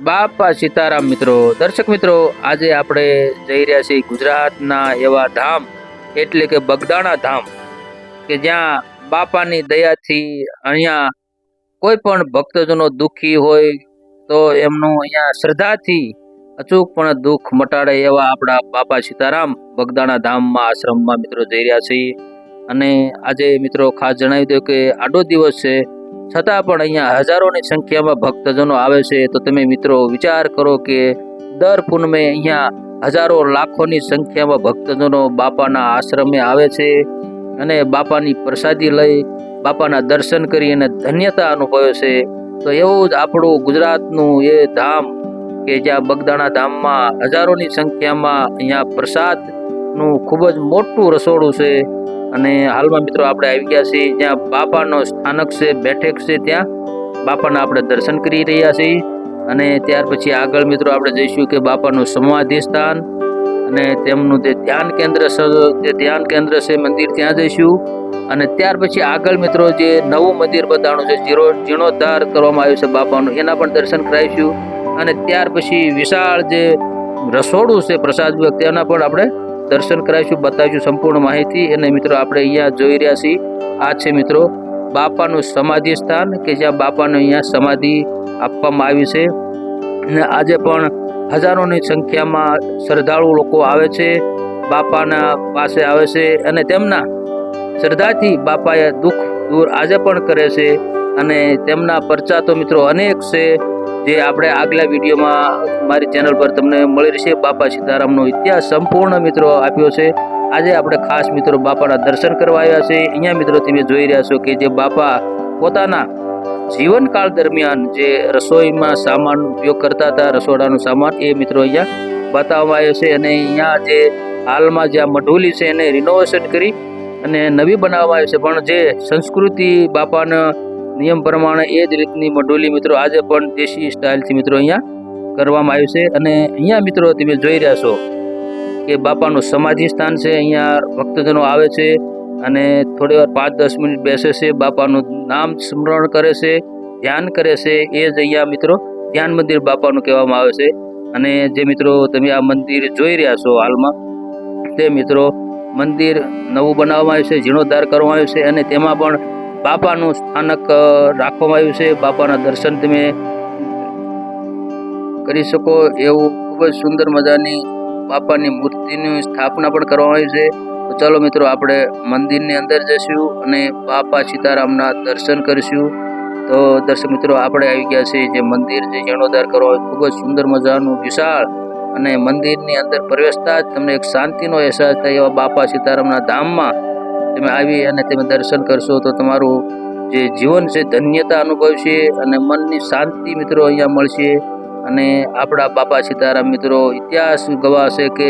બાપા સીતારામ મિત્રો. દર્શક મિત્રો, આજે આપણે જઈ રહ્યા છીએ ગુજરાતના એવા ધામ એટલે કે બગદાણા ધામ, કે જ્યાં બાપાની દયાથી અહીંયા કોઈ પણ ભક્તજનો દુઃખી હોય તો એમનું અહીંયા શ્રદ્ધાથી અચૂકપણે દુઃખ મટાડે એવા આપણા બાપા સીતારામ બગદાણા ધામમાં આશ્રમમાં મિત્રો જઈ રહ્યા છીએ. અને આજે મિત્રો ખાસ જણાવી દઉં કે આડો દિવસ છે, છતાં પણ અહીંયા હજારોની સંખ્યામાં ભક્તજનો આવે છે. તો તમે મિત્રો વિચાર કરો કે દર પૂનમે અહીંયા હજારો લાખોની સંખ્યામાં ભક્તજનો બાપાના આશ્રમે આવે છે અને બાપાની પ્રસાદી લઈ બાપાના દર્શન કરી અને ધન્યતા અનુભવે છે. તો એવું જ આપણું ગુજરાતનું એ ધામ કે જ્યાં બગદાણા ધામમાં હજારોની સંખ્યામાં અહીંયા પ્રસાદનું ખૂબ જ મોટું રસોડું છે. અને હાલમાં મિત્રો આપણે આવી ગયા છીએ જ્યાં બાપાનો સ્થાનક છે, બેઠક છે, ત્યાં બાપાના આપણે દર્શન કરી રહ્યા છીએ. અને ત્યાર પછી આગળ મિત્રો આપણે જઈશું કે બાપાનું સમાધિ સ્થાન અને તેમનું જે ધ્યાન કેન્દ્ર છે મંદિર, ત્યાં જઈશું. અને ત્યાર પછી આગળ મિત્રો જે નવું મંદિર બતાવવાનું છે, જીર્ણોદ્ધાર કરવામાં આવ્યું છે બાપાનું, એના પણ દર્શન કરાવીશું. અને ત્યાર પછી વિશાળ જે રસોડું છે પ્રસાદ વિભાગ, તેના પણ આપણે દર્શન કરાવીશું, બતાવીશું સંપૂર્ણ માહિતી. અને મિત્રો આપણે અહીંયા જોઈ રહ્યા છીએ, આ છે મિત્રો બાપાનું સમાધિ સ્થાન કે જ્યાં બાપાને અહીંયા સમાધિ આપવામાં આવી છે. અને આજે પણ હજારોની સંખ્યામાં શ્રદ્ધાળુ લોકો આવે છે, બાપાના પાસે આવે છે અને તેમના શ્રદ્ધાથી બાપાએ દુઃખ દૂર આજે પણ કરે છે. અને તેમના પરચા તો મિત્રો અનેક છે, જે આપણે આગલા વિડીયોમાં મારી ચેનલ પર તમને મળી રહેશે. બાપા સીતારામનો ઇતિહાસ સંપૂર્ણ મિત્રો આપ્યો છે. આજે આપણે ખાસ મિત્રો બાપાના દર્શન કરવા આવ્યા છે. અહીંયા મિત્રો તમે જોઈ રહ્યા છો કે જે બાપા પોતાના જીવનકાળ દરમિયાન જે રસોઈમાં સામાન ઉપયોગ કરતા હતા, રસોડાનું સામાન, એ મિત્રો અહીંયા બતાવવામાં આવ્યો છે. અને અહીંયા જે હાલમાં જ્યાં મઢોલી છે એને રિનોવેશન કરી અને નવી બનાવવામાં આવી છે, પણ જે સંસ્કૃતિ બાપાના નિયમ પ્રમાણે એ જ રીતની મઢોલી મિત્રો આજે પણ દેશી સ્ટાઇલથી મિત્રો અહીંયા કરવામાં આવ્યું છે. અને અહીંયા મિત્રો તમે જોઈ રહ્યા છો કે બાપાનું સમાધિ સ્થાન છે. અહીંયા ભક્તજનો આવે છે અને થોડી વાર 5-10 મિનિટ બેસે છે, બાપાનું નામ સ્મરણ કરે છે, ધ્યાન કરે છે. એ જ અહીંયા મિત્રો ધ્યાન મંદિર બાપાનું કહેવામાં આવે છે. અને જે મિત્રો તમે આ મંદિર જોઈ રહ્યા છો હાલમાં, તે મિત્રો મંદિર નવું બનાવવામાં આવ્યું છે, જીર્ણોદ્ધાર કરવામાં આવ્યું છે. અને તેમાં પણ બાપાનું સ્થાનક રાખવામાં આવ્યું છે. બાપાના દર્શન તમે કરી શકો એવું ખૂબ જ સુંદર મજાની બાપાની મૂર્તિની સ્થાપના પણ કરવામાં આવી છે. તો ચાલો મિત્રો આપણે મંદિરની અંદર જઈશું અને બાપા સીતારામના દર્શન કરીશું. તો દર્શક મિત્રો આપણે આવી ગયા છીએ જે મંદિર જે જીર્ણોદ્ધાર કરવામાં ખૂબ જ સુંદર મજાનું વિશાળ, અને મંદિરની અંદર પ્રવેશતા જ તમને એક શાંતિનો અહેસાસ થાય એવા બાપા સીતારામના ધામમાં તમે આવી અને તમે દર્શન કરશો તો તમારું જે જીવન છે ધન્યતા અનુભવશે અને મનની શાંતિ મિત્રો અહીંયા મળશે. અને આપણા બાપા સીતારામ મિત્રો ઇતિહાસ ગવાશે કે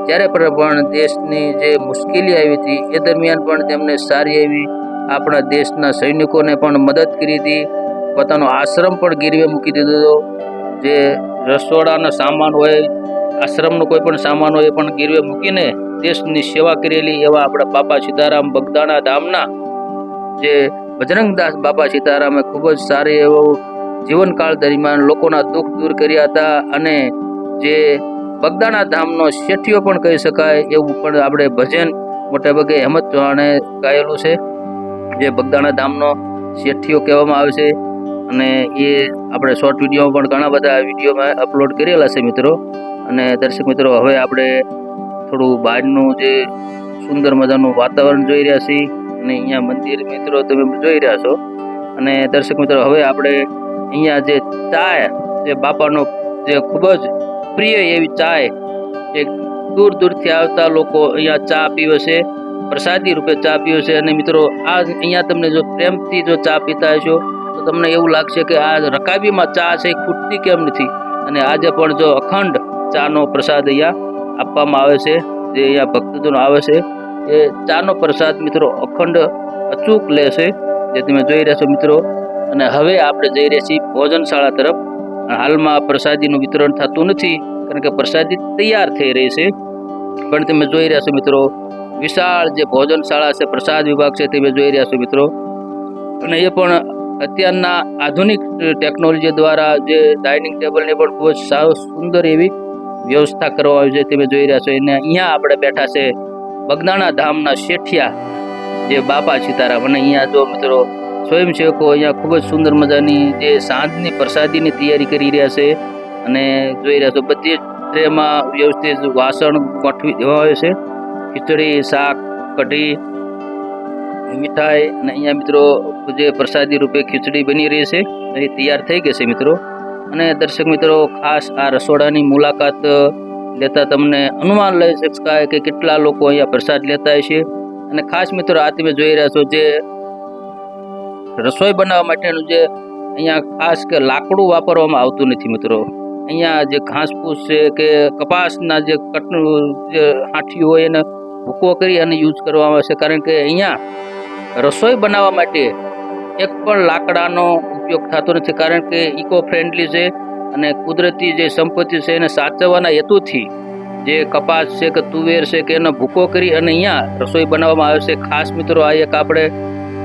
જ્યારે પણ દેશની જે મુશ્કેલી આવી હતી એ દરમિયાન પણ તેમને સારી એવી આપણા દેશના સૈનિકોને પણ મદદ કરી હતી. પોતાનો આશ્રમ પણ ગીરવે મૂકી દીધો હતો. જે રસોડાનો સામાન હોય, આશ્રમનો કોઈ પણ સામાન હોય એ પણ ગીરવે મૂકીને દેશની સેવા કરેલી એવા આપણા બાપા સીતારામ બગદાણા ધામના જે બજરંગદાસ બાપા સીતારામે ખૂબ જ સારી એવું જીવનકાળ દરમિયાન લોકોના દુઃખ દૂર કર્યા હતા. અને જે બગદાણા ધામનો શેઠિયો પણ કહી શકાય એવું પણ આપણે ભજન મોટાભાગે હેમંત ચૌહાણે ગાયેલું છે, જે બગદાણા ધામનો શેઠિયો કહેવામાં આવે છે. અને એ આપણે શોર્ટ વિડીયોમાં પણ ઘણા બધા વિડીયોમાં અપલોડ કરેલા છે મિત્રો. અને દર્શક મિત્રો હવે આપણે થોડું બહારનું જે સુંદર મજાનું વાતાવરણ જોઈ રહ્યા છીએ અને અહીંયા મંદિર મિત્રો તમે જોઈ રહ્યા છો. અને દર્શક મિત્રો હવે આપણે અહીંયા જે ચાય, જે બાપાનો જે ખૂબ જ પ્રિય એવી ચાય, એક દૂર દૂરથી આવતા લોકો અહીંયા ચા પીવે છે, પ્રસાદી રૂપે ચા પીવે છે. અને મિત્રો આ અહીંયા તમને જો પ્રેમથી જો ચા પીતા હશો તો તમને એવું લાગશે કે આ રકાબીમાં ચા છે ખૂટતી કેમ નથી. અને આજે પણ જો અખંડ ચાનો પ્રસાદ અહીંયા આપવામાં આવે છે, જે અહીંયા ભક્તજનો આવે છે એ ચાનો પ્રસાદ મિત્રો અખંડ અચૂક લે છે, જે તમે જોઈ રહ્યા છો મિત્રો. અને હવે આપણે જઈ રહ્યા છીએ ભોજનશાળા તરફ. હાલમાં પ્રસાદીનું વિતરણ થતું નથી કારણ કે પ્રસાદી તૈયાર થઈ રહી છે, પણ તમે જોઈ રહ્યા છો મિત્રો વિશાળ જે ભોજનશાળા છે, પ્રસાદ વિભાગ છે, તમે જોઈ રહ્યા છો મિત્રો. અને એ પણ અત્યારના આધુનિક ટેકનોલોજી દ્વારા જે ડાઇનિંગ ટેબલની પણ ખૂબ જ સાવ સુંદર એવી વ્યવસ્થા કરવામાં આવી છે તમે જોઈ રહ્યા છો. અને અહીંયા આપણે બેઠા છે બગદાણા ધામના શેઠિયા જે બાપા સીતારામ. અને અહીંયા જો મિત્રો સ્વયંસેવકો અહીંયા ખૂબ જ સુંદર મજાની જે સાંજની પ્રસાદીની તૈયારી કરી રહ્યા છે. અને જોઈ રહ્યા છો બધી જ ટ્રેમાં વ્યવસ્થિત વાસણ ગોઠવી દેવા આવે છે. ખીચડી, શાક, કઢી, મીઠાઈ. અને અહીંયા મિત્રો જે પ્રસાદી રૂપે ખીચડી બની રહી છે એ તૈયાર થઈ ગઈ છે મિત્રો. અને દર્શક મિત્રો ખાસ આ રસોડાની મુલાકાત લેતા તમને અનુમાન લઈ શકાય કે કેટલા લોકો અહીંયા પ્રસાદ લેતા હશે. અને ખાસ મિત્રો આ તમે જોઈ રહ્યા છો જે રસોઈ બનાવવા માટેનું જે અહીંયા ખાસ કે લાકડું વાપરવામાં આવતું નથી મિત્રો. અહીંયા જે ઘાસફૂસ છે કે કપાસના જે જે હાંઠિયું હોય એને ભૂકો કરી અને યુઝ કરવામાં આવે છે. કારણ કે અહીંયા રસોઈ બનાવવા માટે એક પણ લાકડાનો ઉપયોગ થતો નથી. કારણ કે ઇકો ફ્રેન્ડલી છે અને કુદરતી જે સંપત્તિ છે એને સાચવવાના હેતુથી જે કપાસ છે કે તુવેર છે કે એનો ભૂકો કરી અને અહીંયા રસોઈ બનાવવામાં આવે છે. ખાસ મિત્રો આ એક આપણે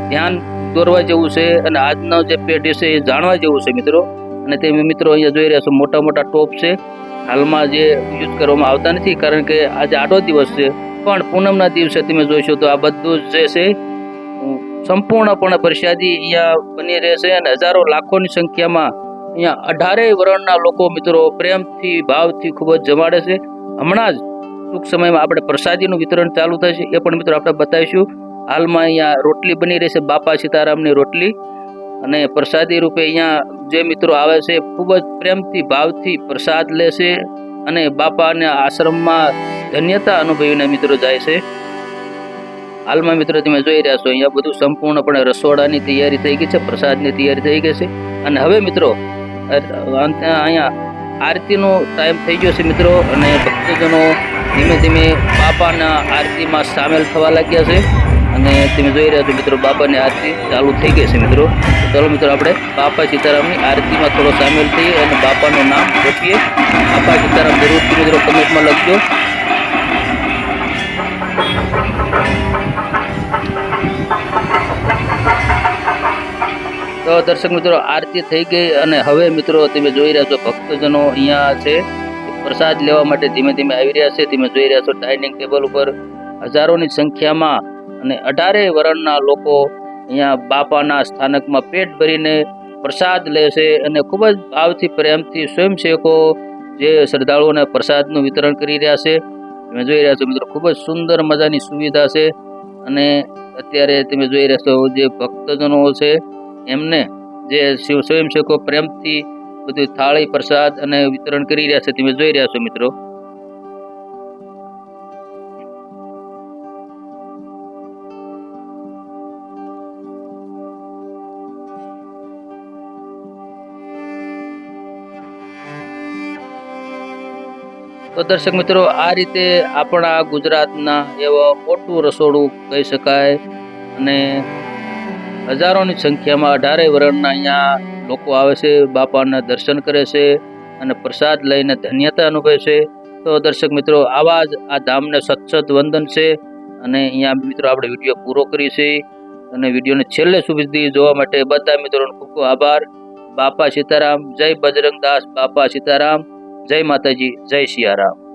ધ્યાન દોરવા જેવું છે અને આજનો જે પેઢી છે એ જાણવા જેવું છે મિત્રો. અને તે મિત્રો અહીંયા જોઈ રહ્યા છો મોટા મોટા ટોપ છે, હાલમાં જે યુઝ કરવામાં આવતા નથી કારણ કે આજે આડો દિવસ છે. પણ પૂનમના દિવસે તમે જોઈશો તો આ બધું જ જે છે સંપૂર્ણપણે પ્રસાદી અહીંયા બની રહેશે. અને હજારો લાખોની સંખ્યામાં અહીંયા 18 વર્ણના લોકો મિત્રો પ્રેમથી ભાવથી ખૂબ જ જમાડે છે. હમણાં જ ટૂંક સમયમાં આપણે પ્રસાદીનું વિતરણ ચાલુ થશે એ પણ મિત્રો આપણે બતાવીશું. હાલમાં અહીંયા રોટલી બની રહી છે, બાપા સીતારામની રોટલી. અને પ્રસાદી રૂપે અહીંયા જે મિત્રો આવે છે ખૂબ જ પ્રેમથી ભાવથી પ્રસાદ લેશે અને બાપાના આશ્રમમાં ધન્યતા અનુભવીને મિત્રો જાય છે. હાલમાં મિત્રો તમે જોઈ રહ્યા છો અહીંયા બધું સંપૂર્ણપણે રસોડાની તૈયારી થઈ ગઈ છે, પ્રસાદની તૈયારી થઈ ગઈ છે. અને હવે મિત્રો અહીંયા આરતીનો ટાઈમ થઈ ગયો છે મિત્રો. અને ભક્તજનો ધીમે ધીમે બાપાના આરતીમાં સામેલ થવા લાગ્યા છે. અને તમે જોઈ રહ્યા છો મિત્રો બાપાની આરતી ચાલુ થઈ ગઈ છે મિત્રો. ચાલો મિત્રો આપણે બાપા સીતારામની આરતીમાં થોડો સામેલ થઈએ અને બાપાનું નામ જપીએ. બાપા સીતારામ જરૂરથી મિત્રો કમેન્ટમાં લખજો. તો દર્શક મિત્રો આરતી થઈ ગઈ અને હવે મિત્રો તમે જોઈ રહ્યા છો ભક્તજનો અહીંયા છે પ્રસાદ લેવા માટે ધીમે ધીમે આવી રહ્યા છે. તમે જોઈ રહ્યા છો ડાઇનિંગ ટેબલ ઉપર હજારોની સંખ્યામાં અને 18 વર્ણના લોકો અહીંયા બાપાના સ્થાનકમાં પેટ ભરીને પ્રસાદ લે છે. અને ખૂબ જ ભાવથી પ્રેમથી સ્વયંસેવકો જે શ્રદ્ધાળુઓને પ્રસાદનું વિતરણ કરી રહ્યા છે. તમે જોઈ રહ્યા છો મિત્રો ખૂબ જ સુંદર મજાની સુવિધા છે. અને અત્યારે તમે જોઈ રહ્યા છો જે ભક્તજનો છે એમને જે સ્વયંસેવકો પ્રેમથી બધું થાળી પ્રસાદ અને વિતરણ કરી રહ્યા છે. તમે જોઈ રહ્યા છો મિત્રો. તો દર્શક મિત્રો આ રીતે આપણા ગુજરાતના એવા મોટું રસોડું કહી શકાય. અને હજારોની સંખ્યામાં 18 વર્ણના અહીંયા લોકો આવે છે, બાપાના દર્શન કરે છે અને પ્રસાદ લઈને ધન્યતા અનુભવે છે. તો દર્શક મિત્રો આવા જ આ ધામને સતસત વંદન છે. અને અહીંયા મિત્રો આપણે વિડીયો પૂરો કરીએ છીએ. અને વિડીયોને છેલ્લે સુધી જોવા માટે બધા મિત્રોનો ખૂબ ખૂબ આભાર. બાપા સીતારામ, જય બજરંગદાસ બાપા સીતારામ, જય માતાજી, જય સિયારામ.